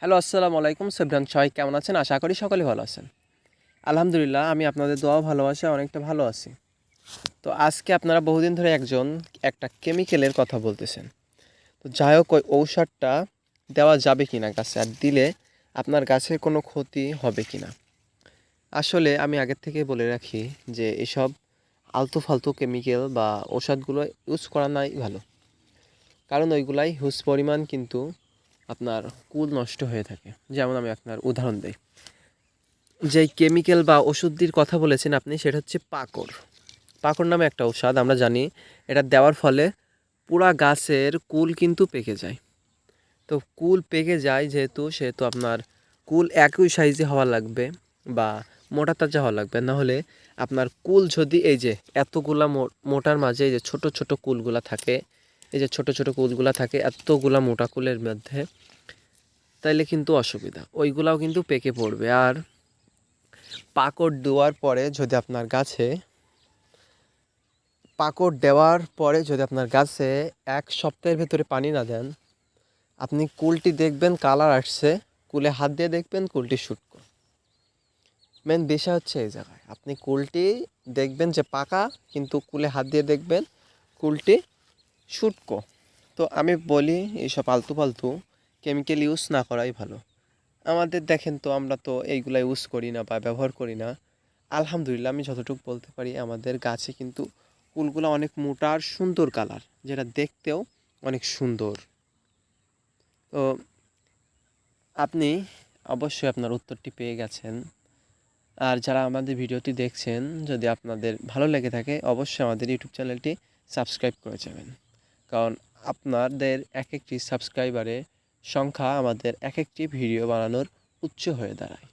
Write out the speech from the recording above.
Hello, আসসালামু আলাইকুম। সেবরান সবাই কেমন আছেন? আশা করি সকলে ভালো আছেন। আলহামদুলিল্লাহ, আমি আপনাদের দোয়া ও ভালোবাসায় অনেকটা ভালো আছি। তো আজকে আপনারা বহুদিন ধরে একটা কেমিক্যালের কথা বলতেছেন। তো যাই হোক, ওই ঔষধটা দেওয়া যাবে কিনা গাছে, আর দিলে আপনার গাছের কোনো ক্ষতি হবে কিনা। আসলে আমি আগের থেকেই বলে রাখি যে এসব আলতু ফালতু কেমিক্যাল বা ঔষধগুলো ইউজ করা নাই ভালো। কারণ ওইগুলাই হিউজ পরিমাণ কিন্তু আপনার কুল নষ্ট হয়ে থাকে। যেমন আমি আপনার উদাহরণ দিই, যেই কেমিক্যাল বা ওষুধটির কথা বলেছেন আপনি, সেটা হচ্ছে পাকড়। পাকড় নামে একটা ঔষধ আমরা জানি, এটা দেওয়ার ফলে পুরা গাছের কুল কিন্তু পেকে যায়। তো কুল পেকে যায় সেহেতু আপনার কুল একই সাইজে হওয়া লাগবে বা মোটা তাজা হওয়া লাগবে, না হলে আপনার কুল যদি এই যে এতগুলা মোটার মাঝে এই যে ছোট ছোট কুলগুলা থাকে, এই যে ছোট ছোট কুলগুলা থাকে এতগুলা মোটা কুলের মধ্যে, তাইলে কিন্তু অসুবিধা, ওইগুলাও কিন্তু পেকে পড়বে। আর পাকড় দেওয়ার পরে যদি আপনার গাছে পাকড় দেওয়ার পরে যদি আপনার গাছে 1 সপ্তাহের ভেতরে পানি না দেন, আপনি কুলটি দেখবেন কালার আসছে, কুলে হাত দিয়ে দেখবেন কুলটি শুটকো। মেন বিষয় হচ্ছে এই জায়গায়, আপনি কুলটি দেখবেন যে পাকা, কিন্তু কুলে হাত দিয়ে দেখবেন কুলটি শুটকো। তো আমি বলি এইসব আলতু ফালতু কেমিক্যাল ইউজ না করাই ভালো। আমাদের দেখেন তো, আমরা তো এইগুলা ইউজ করি না বা ব্যবহার করি না। আলহামদুলিল্লাহ, আমি যতটুকু বলতে পারি আমাদের গাছে কিন্তু ফুলগুলো অনেক মোটা আর সুন্দর কালার, যেটা দেখতেও অনেক সুন্দর। তো আপনি অবশ্যই আপনার উত্তরটি পেয়ে গেছেন। আর যারা আমাদের ভিডিওটি দেখছেন, যদি আপনাদের ভালো লেগে থাকে অবশ্যই আমাদের ইউটিউব চ্যানেলটি সাবস্ক্রাইব করে যাবেন। কারণ আপনাদের এক একটি সাবস্ক্রাইবারের সংখ্যা আমাদের এক একটি ভিডিও বানানোর উৎস হয়ে দাঁড়ায়।